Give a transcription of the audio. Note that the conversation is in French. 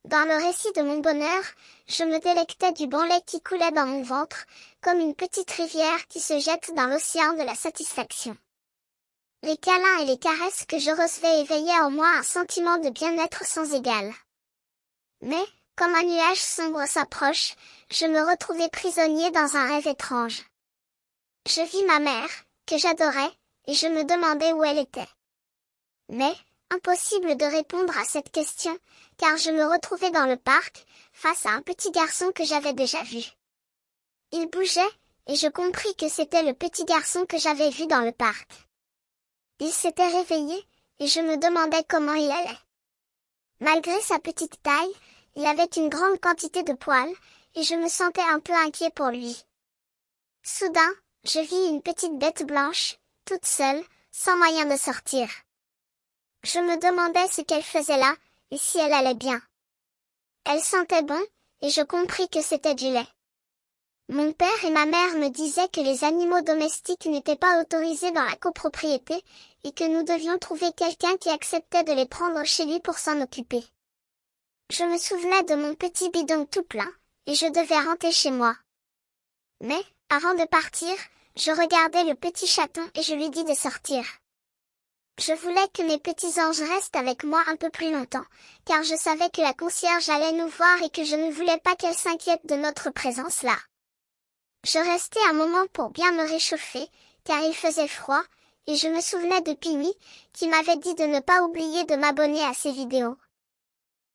Dans le récit de mon bonheur, je me délectais du bon lait qui coulait dans mon ventre, comme une petite rivière qui se jette dans l'océan de la satisfaction. Les câlins et les caresses que je recevais éveillaient en moi un sentiment de bien-être sans égal. Mais, comme un nuage sombre s'approche, je me retrouvais prisonnier dans un rêve étrange. Je vis ma mère, que j'adorais, et je me demandais où elle était. Mais, impossible de répondre à cette question, car je me retrouvais dans le parc, face à un petit garçon que j'avais déjà vu. Il bougeait, et je compris que c'était le petit garçon que j'avais vu dans le parc. Il s'était réveillé, et je me demandais comment il allait. Malgré sa petite taille, il avait une grande quantité de poils, et je me sentais un peu inquiet pour lui. Soudain, je vis une petite bête blanche, toute seule, sans moyen de sortir. Je me demandais ce qu'elle faisait là, et si elle allait bien. Elle sentait bon, et je compris que c'était du lait. Mon père et ma mère me disaient que les animaux domestiques n'étaient pas autorisés dans la copropriété, et que nous devions trouver quelqu'un qui acceptait de les prendre chez lui pour s'en occuper. Je me souvenais de mon petit bidon tout plein, et je devais rentrer chez moi. Mais, avant de partir, je regardais le petit chaton et je lui dis de sortir. Je voulais que mes petits anges restent avec moi un peu plus longtemps, car je savais que la concierge allait nous voir et que je ne voulais pas qu'elle s'inquiète de notre présence là. Je restais un moment pour bien me réchauffer, car il faisait froid, et je me souvenais de Pimi, qui m'avait dit de ne pas oublier de m'abonner à ses vidéos.